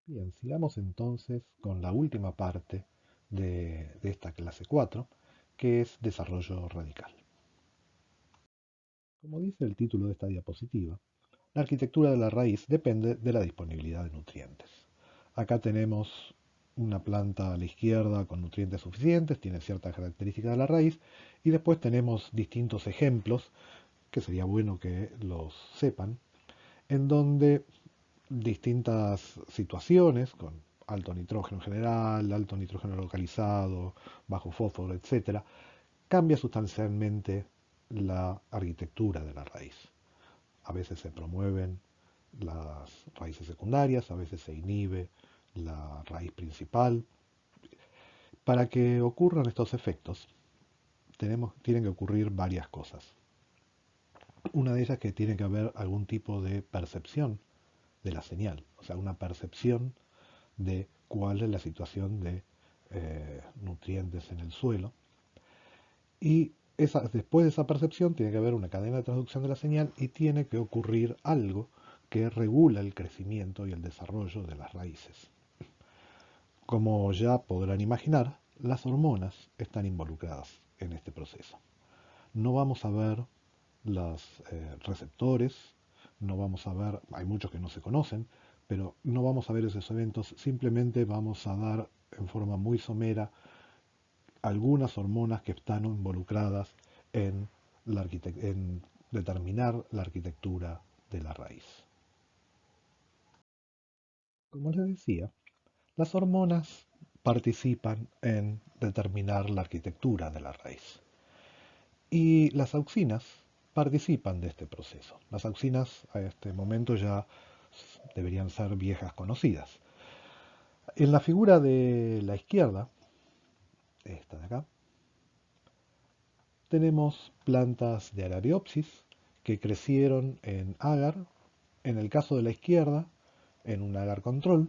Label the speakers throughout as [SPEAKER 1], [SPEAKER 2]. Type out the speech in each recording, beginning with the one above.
[SPEAKER 1] Bien, sigamos entonces con la última parte de esta clase 4, que es desarrollo radical. Como dice el título de esta diapositiva, la arquitectura de la raíz depende de la disponibilidad de nutrientes. Acá tenemos una planta a la izquierda con nutrientes suficientes, tiene ciertas características de la raíz, y después tenemos distintos ejemplos, que sería bueno que los sepan, en donde distintas situaciones, con alto nitrógeno general, alto nitrógeno localizado, bajo fósforo, etcétera, cambia sustancialmente la arquitectura de la raíz. A veces se promueven las raíces secundarias, a veces se inhibe la raíz principal. Para que ocurran estos efectos, tienen que ocurrir varias cosas. Una de ellas es que tiene que haber algún tipo de percepción de la señal, o sea, una percepción de cuál es la situación de nutrientes en el suelo. Y después de esa percepción tiene que haber una cadena de traducción de la señal y tiene que ocurrir algo que regula el crecimiento y el desarrollo de las raíces. Como ya podrán imaginar, las hormonas están involucradas en este proceso. No vamos a ver los receptores, no vamos a ver, hay muchos que no se conocen, pero no vamos a ver esos eventos, simplemente vamos a dar en forma muy somera algunas hormonas que están involucradas en, en determinar la arquitectura de la raíz. Como les decía, las hormonas participan en determinar la arquitectura de la raíz. Y las auxinas participan de este proceso. Las auxinas a este momento ya deberían ser viejas conocidas. En la figura de la izquierda, esta de acá, tenemos plantas de Arariopsis que crecieron en agar, en el caso de la izquierda, en un agar control,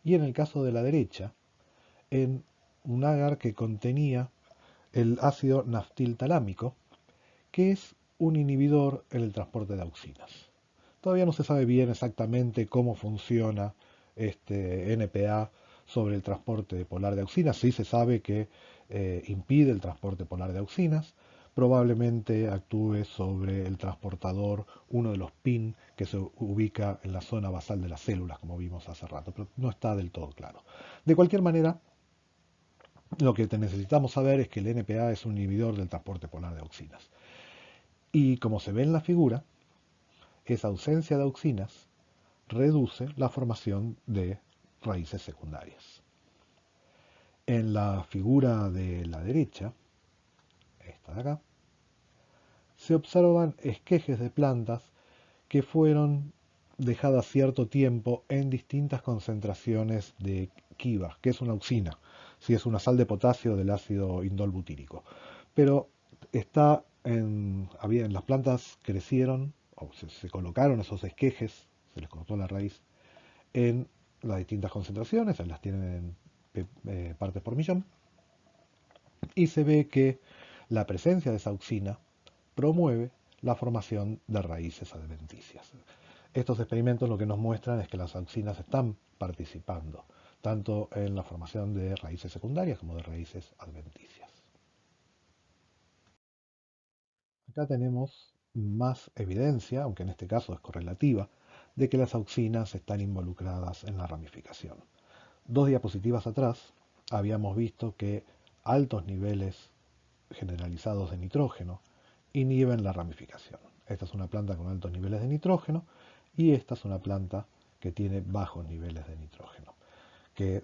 [SPEAKER 1] y en el caso de la derecha, en un agar que contenía el ácido naftiltalámico, que es un inhibidor en el transporte de auxinas. Todavía no se sabe bien exactamente cómo funciona este NPA sobre el transporte polar de auxinas. Sí se sabe que impide el transporte polar de auxinas. Probablemente actúe sobre el transportador, uno de los PIN que se ubica en la zona basal de las células, como vimos hace rato, pero no está del todo claro. De cualquier manera, lo que necesitamos saber es que el NPA es un inhibidor del transporte polar de auxinas. Y como se ve en la figura, esa ausencia de auxinas reduce la formación de raíces secundarias. En la figura de la derecha, esta de acá, se observan esquejes de plantas que fueron dejadas cierto tiempo en distintas concentraciones de Kiva, que es una auxina, si es una sal de potasio del ácido indolbutírico. Pero las plantas crecieron, o se colocaron esos esquejes, se les cortó la raíz, en las distintas concentraciones, las tienen en partes por millón, y se ve que la presencia de esa auxina promueve la formación de raíces adventicias. Estos experimentos lo que nos muestran es que las auxinas están participando tanto en la formación de raíces secundarias como de raíces adventicias. Acá tenemos más evidencia, aunque en este caso es correlativa, de que las auxinas están involucradas en la ramificación. Dos diapositivas atrás habíamos visto que altos niveles generalizados de nitrógeno inhiben la ramificación. Esta es una planta con altos niveles de nitrógeno y esta es una planta que tiene bajos niveles de nitrógeno,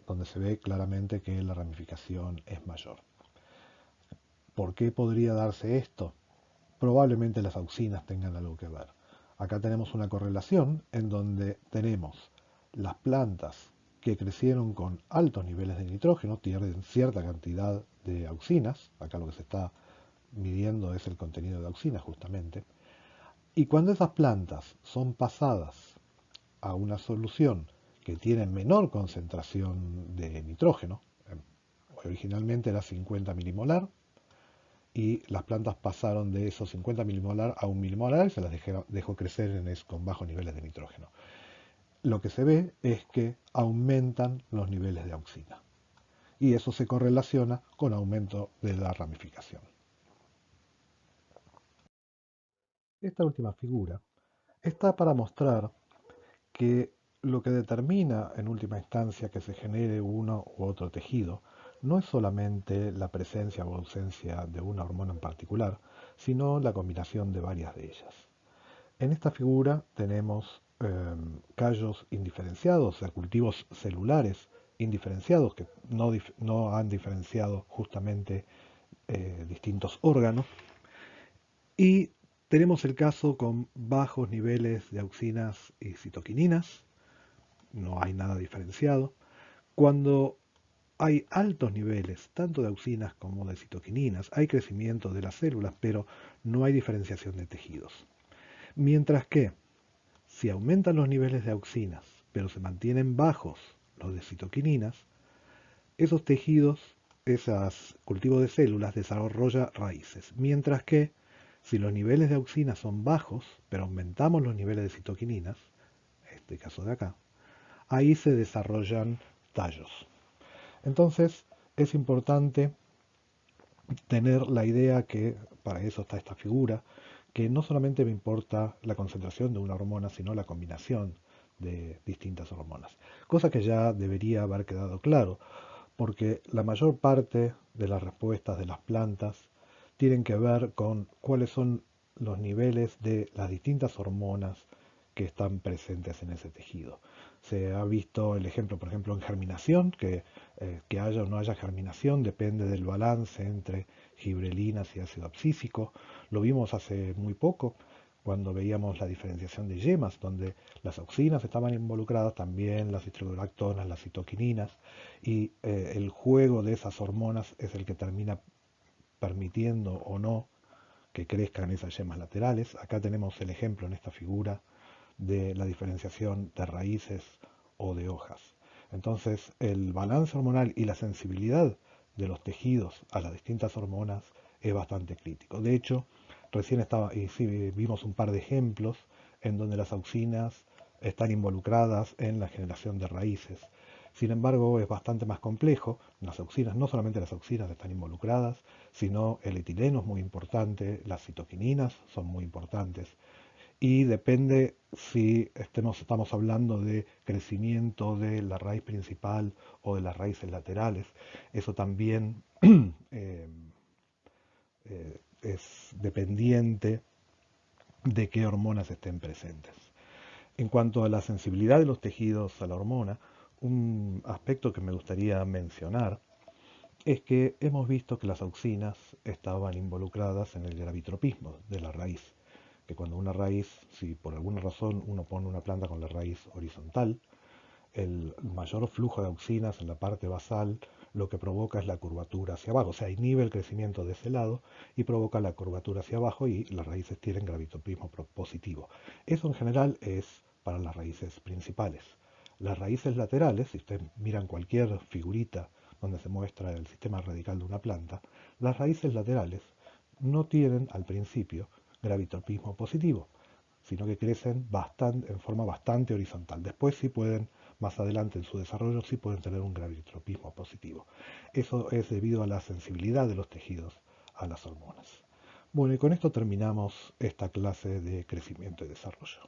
[SPEAKER 1] donde se ve claramente que la ramificación es mayor. ¿Por qué podría darse esto? Probablemente las auxinas tengan algo que ver. Acá tenemos una correlación en donde tenemos las plantas que crecieron con altos niveles de nitrógeno, tienen cierta cantidad de auxinas, acá lo que se está midiendo es el contenido de auxinas justamente, y cuando esas plantas son pasadas a una solución que tiene menor concentración de nitrógeno, originalmente era 50 milimolar, y las plantas pasaron de esos 50 milimolar a 1 milimolar y se las dejó crecer con bajos niveles de nitrógeno. lo que se ve es que aumentan los niveles de auxina. Y eso se correlaciona con aumento de la ramificación. Esta última figura está para mostrar que lo que determina en última instancia que se genere uno u otro tejido no es solamente la presencia o ausencia de una hormona en particular, sino la combinación de varias de ellas. En esta figura tenemos callos indiferenciados, o sea, cultivos celulares indiferenciados que no han diferenciado justamente distintos órganos. Y tenemos el caso con bajos niveles de auxinas y citoquininas, no hay nada diferenciado. Cuando hay altos niveles, tanto de auxinas como de citoquininas, hay crecimiento de las células, pero no hay diferenciación de tejidos. Mientras que, si aumentan los niveles de auxinas, pero se mantienen bajos los de citoquininas, esos tejidos, esos cultivos de células, desarrollan raíces. Mientras que, si los niveles de auxinas son bajos, pero aumentamos los niveles de citoquininas, este caso de acá, ahí se desarrollan tallos. Entonces, es importante tener la idea que, para eso está esta figura, que no solamente me importa la concentración de una hormona, sino la combinación de distintas hormonas. Cosa que ya debería haber quedado claro, porque la mayor parte de las respuestas de las plantas tienen que ver con cuáles son los niveles de las distintas hormonas que están presentes en ese tejido. Se ha visto el ejemplo, por ejemplo, en germinación, que haya o no haya germinación depende del balance entre gibrelinas y ácido abscísico. Lo vimos hace muy poco cuando veíamos la diferenciación de yemas, donde las auxinas estaban involucradas, también las citrulactonas, las citoquininas, y el juego de esas hormonas es el que termina permitiendo o no que crezcan esas yemas laterales. Acá tenemos el ejemplo en esta figura de la diferenciación de raíces o de hojas. Entonces, el balance hormonal y la sensibilidad de los tejidos a las distintas hormonas es bastante crítico. De hecho, recién vimos un par de ejemplos en donde las auxinas están involucradas en la generación de raíces. Sin embargo, es bastante más complejo. Las auxinas, no solamente las auxinas están involucradas, sino el etileno es muy importante, las citoquininas son muy importantes. Y depende si estamos hablando de crecimiento de la raíz principal o de las raíces laterales. Eso también eh, es dependiente de qué hormonas estén presentes. En cuanto a la sensibilidad de los tejidos a la hormona, un aspecto que me gustaría mencionar es que hemos visto que las auxinas estaban involucradas en el gravitropismo de la raíz, que cuando una raíz, si por alguna razón uno pone una planta con la raíz horizontal, el mayor flujo de auxinas en la parte basal lo que provoca es la curvatura hacia abajo, o sea, inhibe el crecimiento de ese lado y provoca la curvatura hacia abajo y las raíces tienen gravitropismo positivo. Eso en general es para las raíces principales. Las raíces laterales, si ustedes miran cualquier figurita donde se muestra el sistema radical de una planta, las raíces laterales no tienen al principio gravitropismo positivo, sino que crecen en forma bastante horizontal. Después sí pueden, más adelante en su desarrollo, sí pueden tener un gravitropismo positivo. Eso es debido a la sensibilidad de los tejidos a las hormonas. Bueno, y con esto terminamos esta clase de crecimiento y desarrollo.